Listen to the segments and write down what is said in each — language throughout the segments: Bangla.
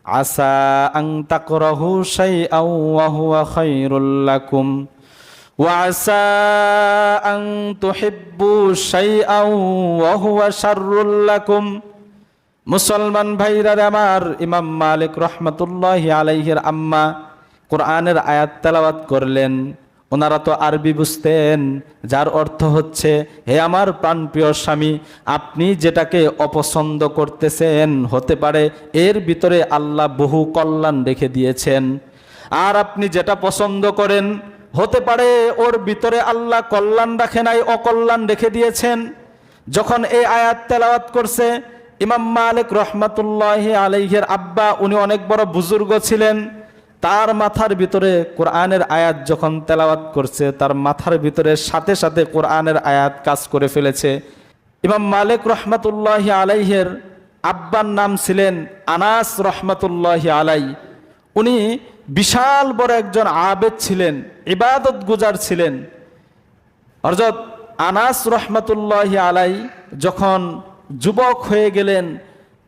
আসা আন তাকরাহু শাইআন ওয়া হুয়া খায়রুল লাকুম ওয়া আসা আন তুহিব্বু শাইআন ওয়া হুয়া শাররুল লাকুম। মুসলমান ভাইরা আমার, ইমাম মালিক রহমতুল্লাহি আলাইহির আম্মা কোরআনের আয়াত তেলাওয়াত করলেন। ওনারা তো আরবি বুঝতেন, যার অর্থ হচ্ছে, হে আমার প্রাণপ্রিয় স্বামী, আপনি যেটাকে অপছন্দ করতেছেন হতে পারে এর ভিতরে আল্লাহ বহু কল্যাণ রেখে দিয়েছেন, আর আপনি যেটা পছন্দ করেন হতে পারে ওর ভিতরে আল্লাহ কল্যাণ রাখে নাই, অকল্যাণ রেখে দিয়েছেন। যখন এই আয়াত তেলাওয়াত করছে, ইমাম মালিক রহমতুল্লাহি আলাইহির আব্বা, উনি অনেক বড় বুজুর্গ ছিলেন, তার মাথার ভিতরে কোরআনের আয়াত যখন তেলাওয়াত করছে, তার মাথার ভিতরে সাথে সাথে কোরআনের আয়াত কাজ করে ফেলেছে। ইমাম মালিক রহমতুল্লাহি আলাইহির আব্বার নাম ছিলেন আনাস রহমতুল্লাহি আলাই। উনি বিশাল বড় একজন আবেদ ছিলেন, ইবাদত গুজার ছিলেন। হযরত আনাস রহমতুল্লাহি আলাই যখন যুবক হয়ে গেলেন,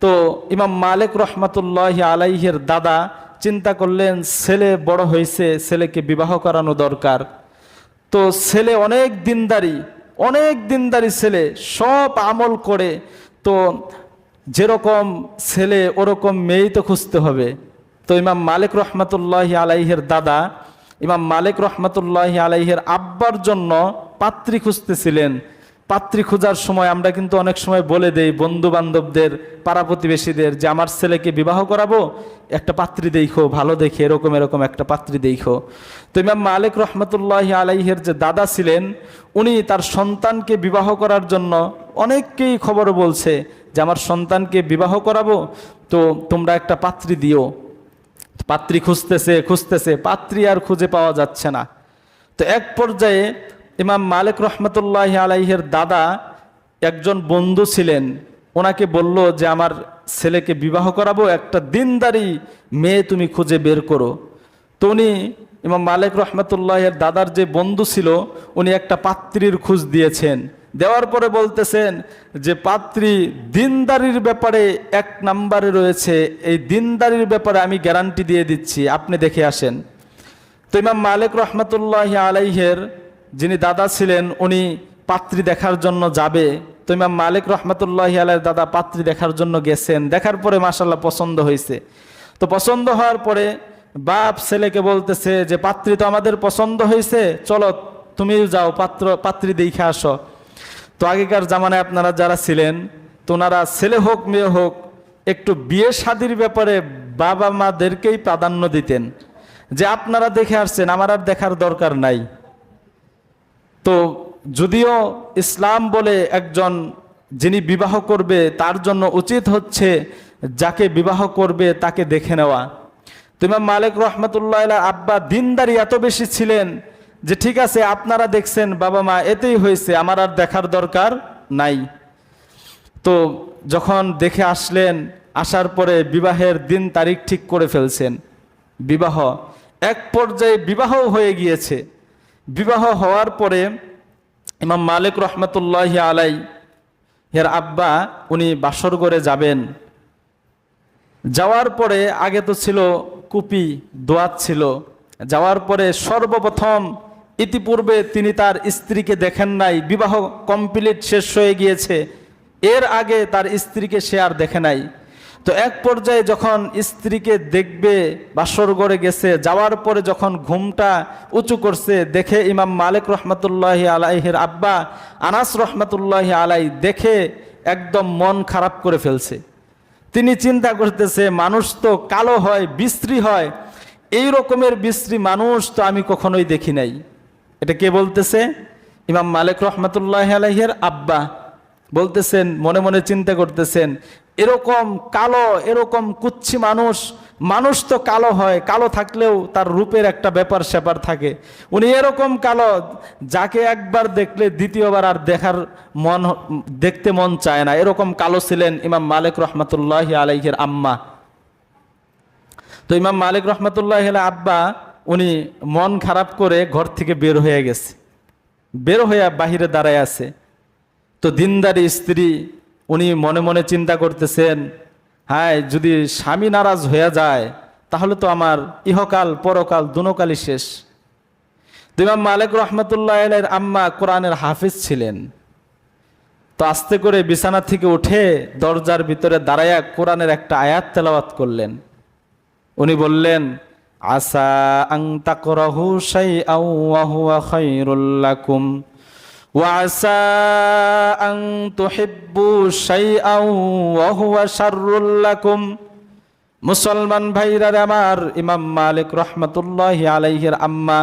তো ইমাম মালিক রহমতুল্লাহি আলাইহির দাদা চিন্তা করলেন, ছেলে বড় হয়েছে, ছেলেকে বিবাহ করানো দরকার। তো ছেলে অনেক দিনদারি ছেলে, সব আমল করে, তো যেরকম ছেলে ওরকম মেয়েই তো খুঁজতে হবে। তো ইমাম মালিক রহমতুল্লাহি আলাইহির দাদা ইমাম মালিক রহমতুল্লাহি আলাইহির আব্বার জন্য পাত্রী খুঁজতেছিলেন। পাত্রী খোঁজার সময় আমরা কিন্তু অনেক সময় বলে দেই বন্ধু বান্ধবদের, পাড়া প্রতিবেশীদের, যে আমার ছেলেকে বিবাহ করাবো, একটা পাত্রী দেখো, ভালো দেখে এরকম এরকম একটা পাত্রী দেখো। তো ইমাম মালিক রহমতুল্লাহি আলাইহির যে দাদা ছিলেন, উনি তার সন্তানকে বিবাহ করার জন্য অনেককেই খবর বলছে যে আমার সন্তানকে বিবাহ করাবো, তো তোমরা একটা পাত্রী দিও। পাত্রী খুঁজতেছে, পাত্রী আর খুঁজে পাওয়া যাচ্ছে না। তো এক পর্যায়ে ইমাম মালিক রহমতুল্লাহি আলাইহির দাদা একজন বন্ধু ছিলেন, ওনাকে বলল যে আমার ছেলেকে বিবাহ করাবো, একটা দিনদারি মেয়ে তুমি খুঁজে বের করো। তো উনি ইমাম মালিক রহমতুল্লাহির দাদার যে বন্ধু ছিল, উনি একটা পাত্রীর খোঁজ দিয়েছেন। দেওয়ার পরে বলতেছেন যে পাত্রী দিনদারির ব্যাপারে এক নম্বরে রয়েছে, এই দিনদারির ব্যাপারে আমি গ্যারান্টি দিয়ে দিচ্ছি, আপনি দেখে আসেন। তো ইমাম মালিক রহমতুল্লাহি আলাইহির যিনি দাদা ছিলেন, উনি পাত্রী দেখার জন্য যাবে। তো ইমাম মালিক রহমতুল্লাহি আলাইহির দাদা পাত্রী দেখার জন্য গেছেন। দেখার পরে মাশাআল্লাহ পছন্দ হয়েছে। তো পছন্দ হওয়ার পরে বাপ ছেলেকে বলতেছে যে পাত্রী তো আমাদের পছন্দ হয়েছে, চলো তুমি যাও পাত্রী দেখে আসো। তো আগেকার জামানায় আপনারা যারা ছিলেন, তো ওনারা ছেলে হোক মেয়ে হোক একটু বিয়ে শাদীর ব্যাপারে বাবা মাদেরকেই প্রাধান্য দিতেন, যে আপনারা দেখে আসছেন, আমার আর দেখার দরকার নাই। তো যদিও ইসলাম বলে একজন যিনি বিবাহ করবে তার জন্য উচিত হচ্ছে যাকে বিবাহ করবে তাকে দেখে নেওয়া। তো ইমাম মালিক রহমতুল্লাহ আব্বা দিনদারি এত বেশি ছিলেন যে ঠিক আছে, আপনারা দেখছেন বাবা মা, এতেই হয়েছে, আমার আর দেখার দরকার নাই। তো যখন দেখে আসলেন, আসার পরে বিবাহের দিন তারিখ ঠিক করে ফেলছেন। বিবাহ এক পর্যায়ে বিবাহ হয়ে গিয়েছে। বিবাহ হওয়ার পরে ইমাম মালিক রহমতুল্লাহি আলাইহির আব্বা উনি বাসর ঘরে যাবেন। যাওয়ার পরে আগে তো ছিল কুপি, দোয়াত ছিল। যাওয়ার পরে সর্বপ্রথম, ইতিপূর্বে তিনি তার স্ত্রীকে দেখেন নাই, বিবাহ কমপ্লিট শেষ হয়ে গিয়েছে, এর আগে তার স্ত্রীকে সে আর দেখে নাই। তো এক পর্যায়ে যখন স্ত্রীকে দেখবে, বাসর ঘরে গেছে, যাওয়ার পরে যখন ঘুমটা উঁচু করছে, দেখে ইমাম মালিক রহমতুল্লাহি আলাইহির আব্বা আনাস রহমতুল্লাহি আলাই দেখে একদম মন খারাপ করে ফেলছে। তিনি চিন্তা করতেছে, মানুষ তো কালো হয়, বিশ্রী হয়, এই রকমের বিশ্রী মানুষ তো আমি কখনোই দেখি নাই। এটা কে বলতেছে? ইমাম মালিক রহমতুল্লাহি আলাইহির আব্বা বলতেছেন, মনে মনে চিন্তা করতেছেন, এরকম কালো, এরকম কুচ্ছি মানুষ তো কালো হয়, কালো থাকলেও তার রূপের একটা ব্যাপার স্যাপার থাকে। উনি এরকম কালো, যাকে একবার দেখলে দ্বিতীয়বার আর দেখতে মন চায় না, এরকম কালো ছিলেন ইমাম মালিক রহমতুল্লাহি আলাইহির আম্মা। তো ইমাম মালিক রহমতুল্লাহি আলাইহির আব্বা উনি মন খারাপ করে ঘর থেকে বের হয়ে গেছে, বের হয়ে বাহিরে দাঁড়ায় আছে। তো দিনদারি স্ত্রী, উনি মনে মনে চিন্তা করতেছেন হ্যাঁ, যদি স্বামী নারাজ হয়ে যায় তাহলে তো আমার ইহকাল পরকাল দুনোকালই শেষ। তো ইমাম মালিক রহমতুল্লাহ আলাইহির আম্মা কোরআনের হাফিজ ছিলেন। তো আস্তে করে বিছানা থেকে উঠে দরজার ভিতরে দাঁড়ায়া কোরআনের একটা আয়াত তেলাওয়াত করলেন। উনি বললেন, আসা আন তাকরাহু শাইআন ওয়া হুয়া খায়রুল লাকুম ওয়া আসা আন তুহিব্বু শাইআন ওয়া হুয়া শাররুল লাকুম। মুসলমান ভাইরা আমার, ইমাম মালিক রহমতুল্লাহি আলাইহির আম্মা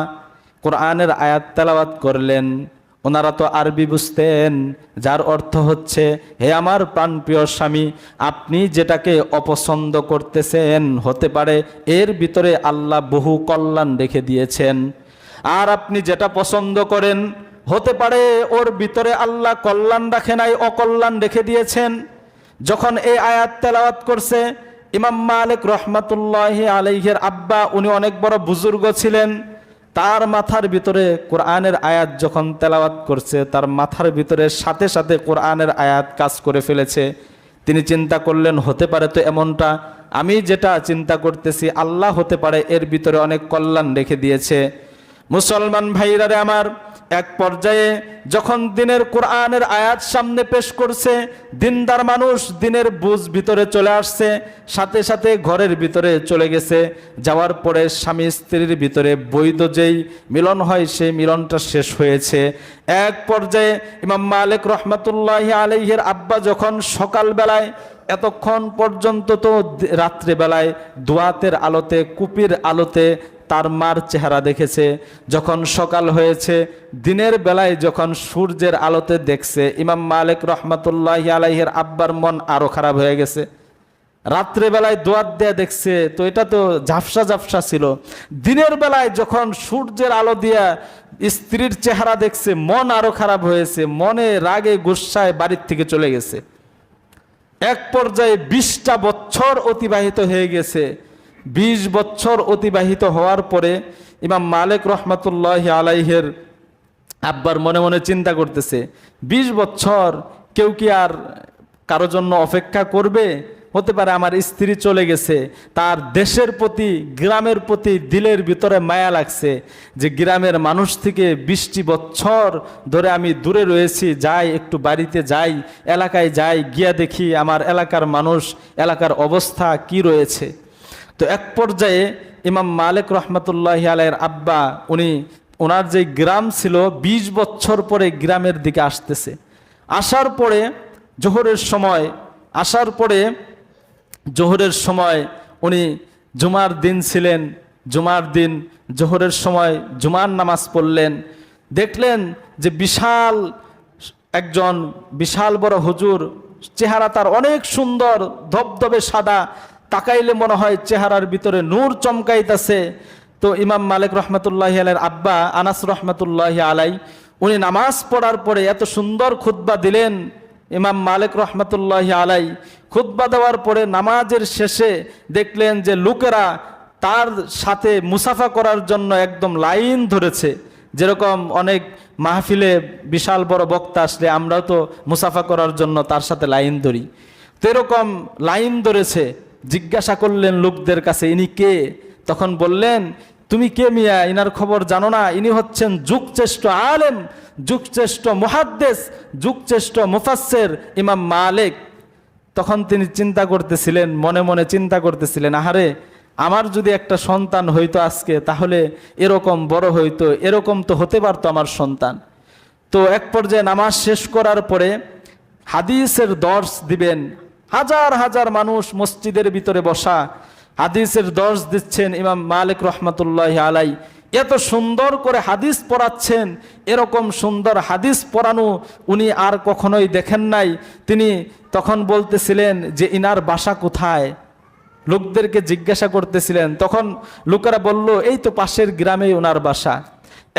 কোরআনের আয়াত তেলাওয়াত করলেন। ওনারা তো আরবি বুঝতেন, যার অর্থ হচ্ছে, হে আমার প্রাণপ্রিয় স্বামী, আপনি যেটাকে অপছন্দ করতেছেন হতে পারে এর ভিতরে আল্লাহ বহু কল্যাণ রেখে দিয়েছেন, আর আপনি যেটা পছন্দ করেন হতে পারে ওর ভিতরে আল্লাহ কল্যাণ রাখে নাই, অকল্যাণ রেখে দিয়েছেন। যখন এই আয়াত তেলাওয়াত করছে, ইমাম মালিক রহমতুল্লাহি আলাইহির আব্বা, উনি অনেক বড় বুজুর্গ ছিলেন, তার মাথার ভিতরে কোরআনের আয়াত যখন তেলাওয়াত করছে, তার মাথার ভিতরে সাথে সাথে কোরআনের আয়াত কাজ করে ফেলেছে। তিনি চিন্তা করলেন, হতে পারে তো এমনটা, আমি যেটা চিন্তা করতেছি আল্লাহ হতে পারে এর ভিতরে অনেক কল্যাণ রেখে দিয়েছে। মুসলমান ভাইরা আমার, এক পর্যায়ে যখন দিনের কোরআনের আয়াত সামনে পেশ করছে, দিনদার মানুষ, দিনের বুঝ ভিতরে চলে আসছে, সাথে সাথে ঘরের ভিতরে চলে গেছে। যাওয়ার পরে স্বামী স্ত্রীর ভিতরে বৈধ যেই মিলন হয় সেই মিলনটা শেষ হয়েছে। এক পর্যায়ে ইমাম মালিক রহমতুল্লাহি আলাইহির আব্বা যখন সকালবেলায়, এতক্ষণ পর্যন্ত তো রাত্রিবেলায় দোয়াতের আলোতে, কুপির আলোতে তার মার চেহারা দেখেছে, যখন সকাল হয়েছে দিনের বেলায় যখন সূর্যের আলোতে দেখছে, ইমাম মালিক রহমতুল্লাহি আলাইহির আব্বার মন আরো খারাপ হয়ে গেছে। রাত্রেবেলায় দোয়াত দেয়া দেখছে, তো এটা তো ঝাপসা ঝাপসা ছিল। দিনের বেলায় যখন সূর্যের আলো দিয়া স্ত্রীর চেহারা দেখছে, মন আরো খারাপ হয়েছে, মনে রাগে গুসায় বাড়ির থেকে চলে গেছে। এক পর্যায়ে 20টা বছর অতিবাহিত হয়ে গেছে। 20 বছর অতিবাহিত হওয়ার পরে ইমাম মালিক রহমতুল্লাহি আলাইহির আব্বার মনে মনে চিন্তা করতেছে, 20 বছর কেউ কি আর কারো জন্য অপেক্ষা করবে? হতে পারে আমার স্ত্রী চলে গেছে, তার দেশের প্রতি, গ্রামের প্রতি দিলের ভিতরে মায়া লাগছে, যে গ্রামের মানুষ থেকে 20টি বছর ধরে আমি দূরে রয়েছি, যাই একটু বাড়িতে যাই, এলাকায় যাই, গিয়া দেখি আমার এলাকার মানুষ, এলাকার অবস্থা কি রয়েছে। তো এক পর্যায়ে ইমাম মালিক রহমতুল্লাহি আলাইহির আব্বা, ওনার যে গ্রাম ছিল, 20 বছর পরে গ্রামের দিকে আসতেছে। আসার পরে জোহরের সময় উনি জুমার দিন ছিলেন, জুমার দিন জোহরের সময় জুমার নামাজ পড়লেন। দেখলেন যে বিশাল বড় হুজুর, চেহারা তার অনেক সুন্দর, ধবধবে সাদা, তাকাইলে মনে হয় চেহারার ভিতরে নূর চমকাইতেছে। তো ইমাম মালিক রহমতুল্লাহি আলাইহির আব্বা আনাস রহমতুল্লাহি আলাই, উনি নামাজ পড়ার পরে এত সুন্দর খুতবা দিলেন। ইমাম মালিক রহমতুল্লাহি আলাই খুতবা দেওয়ার পরে নামাজের শেষে দেখলেন যে লোকেরা তার সাথে মুসাফা করার জন্য একদম লাইন ধরেছে। যেরকম অনেক মাহফিলে বিশাল বড় বক্তা আসলে আমরাও তো মুসাফা করার জন্য তার সাথে লাইন ধরি, তো এরকম লাইন ধরেছে। জিজ্ঞাসা করলেন লোকদের কাছে, ইনি কে? তখন বললেন, তুমি কে মিয়া, ইনার খবর জানো না? ইনি হচ্ছেন যুগশ্রেষ্ঠ আলেম, যুগশ্রেষ্ঠ মুহাদ্দিস, যুগশ্রেষ্ঠ মুফাসসির ইমাম মালিক। তখন তিনি চিন্তা করতেছিলেন, মনে মনে চিন্তা করতেছিলেন, আহারে আমার যদি একটা সন্তান হইতো আজকে, তাহলে এরকম বড় হইতো, এরকম তো হতে পারতো আমার সন্তান। তো এক পর্যায়ে নামাজ শেষ করার পরে হাদিসের দর্স দিবেন, হাজার হাজার মানুষ মসজিদের ভিতরে বসা, হাদিসের দর্স দিচ্ছেন ইমাম মালিক রহমতুল্লাহি আলাই। এত সুন্দর করে হাদিস পড়াচ্ছেন, এরকম সুন্দর হাদিস পড়ানো উনি আর কখনোই দেখেন নাই। তিনি তখন বলতেছিলেন যে ইনার বাসা কোথায়, লোকদেরকে জিজ্ঞাসা করতেছিলেন। তখন লোকেরা বলল, এই তো পাশের গ্রামেই ওনার বাসা।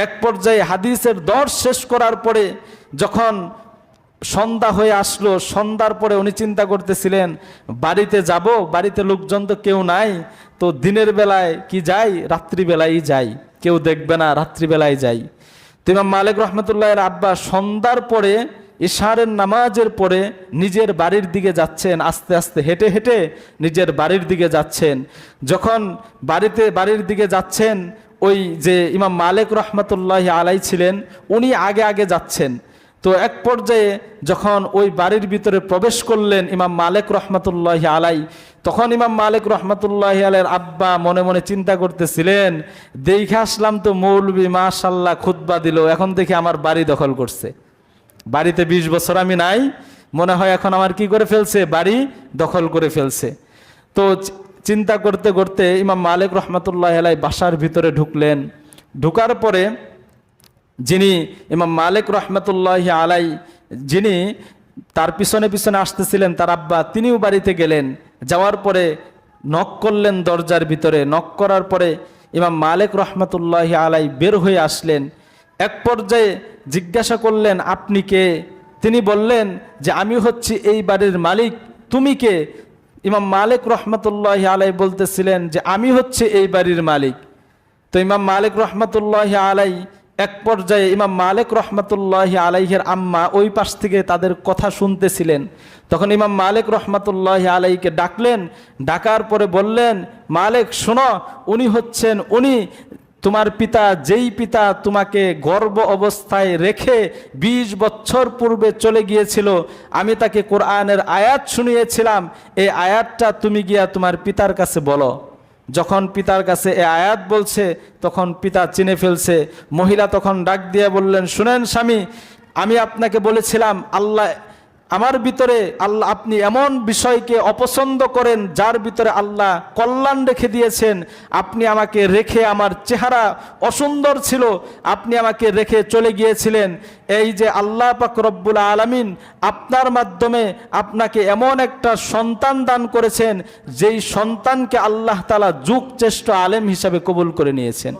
এক পর্যায়ে হাদিসের দর্স শেষ করার পরে যখন সন্ধ্যা হয়ে আসলো, সন্ধ্যার পরে উনি চিন্তা করতেছিলেন বাড়িতে যাব, বাড়িতে লোকজন তো কেউ নাই, তো দিনের বেলায় কি যাই, রাত্রিবেলায় যাই, কেউ দেখবে না, রাত্রিবেলায় যাই। তো ইমাম মালিক রহমতুল্লাহের আব্বা সন্ধ্যার পরে ইশারের নামাজের পরে নিজের বাড়ির দিকে যাচ্ছেন, আস্তে আস্তে হেঁটে হেঁটে নিজের বাড়ির দিকে যাচ্ছেন। যখন বাড়ির দিকে যাচ্ছেন, ওই যে ইমাম মালিক রহমতুল্লাহ আলাই ছিলেন, উনি আগে আগে যাচ্ছেন। তো এক পর্যায়ে যখন ওই বাড়ির ভিতরে প্রবেশ করলেন ইমাম মালিক রহমতুল্লাহ আলাই, তখন ইমাম মালিক রহমতুল্লাহ আলাইয়ের আব্বা মনে মনে চিন্তা করতেছিলেন, দেখে আসলাম তো মৌলবি মাশাল্লাহ খুতবা দিল, এখন দেখি আমার বাড়ি দখল করছে। বাড়িতে 20 বছর আমি নাই, মনে হয় এখন আমার কি করে ফেলছে, বাড়ি দখল করে ফেলছে। তো চিন্তা করতে করতে ইমাম মালিক রহমতুল্লাহ আলাই বাসার ভিতরে ঢুকলেন। ঢুকার পরে যিনি ইমাম মালিক রহমতুল্লাহ আলাই, যিনি তার পিছনে পিছনে আসতেছিলেন তার আব্বা, তিনিও বাড়িতে গেলেন। যাওয়ার পরে নক করলেন দরজার ভিতরে। নক করার পরে ইমাম মালিক রহমতুল্লাহ আলাই বের হয়ে আসলেন। এক পর্যায়ে জিজ্ঞাসা করলেন, আপনি কে? তিনি বললেন যে আমি হচ্ছি এই বাড়ির মালিক, তুমি কে? ইমাম মালিক রহমতুল্লাহ আলাই বলতেছিলেন যে আমি হচ্ছে এই বাড়ির মালিক। তো ইমাম মালিক রহমতুল্লাহ আলাই এক পর্যায়ে ইমাম মালিক রহমতুল্লাহ আলাইহের আম্মা ওই পাশ থেকে তাদের কথা শুনতেছিলেন। তখন ইমাম মালিক রহমতুল্লাহ আলাইকে ডাকলেন। ডাকার পরে বললেন, মালিক শোনো, উনি তোমার পিতা, যেই পিতা তোমাকে গর্ভ অবস্থায় রেখে 20 বছর পূর্বে চলে গিয়েছিল, আমি তাকে কোরআনের আয়াত শুনিয়েছিলাম, এই আয়াতটা তুমি গিয়া তোমার পিতার কাছে বলো। যখন পিতার কাছে এই আয়াত বলছে তখন পিতা চিনে ফেলছে। মহিলা তখন ডাক দিয়ে বললেন, শুনেন স্বামী, আমি আপনাকে বলেছিলাম আমার ভিতরে আল্লাহ, আপনি এমন বিষয়কে অপছন্দ করেন যার ভিতরে আল্লাহ কল্যাণ রেখে দিয়েছেন। আপনি আমাকে রেখে, আমার চেহারা অসুন্দর ছিল, আপনি আমাকে রেখে চলে গিয়েছিলেন। এই যে আল্লাহ পাক রব্বুল আলামিন আপনার মাধ্যমে আপনাকে এমন একটা সন্তান দান করেছেন, যেই সন্তানকে আল্লাহ তাআলা যুগশ্রেষ্ঠ আলেম হিসাবে কবুল করে নিয়েছেন।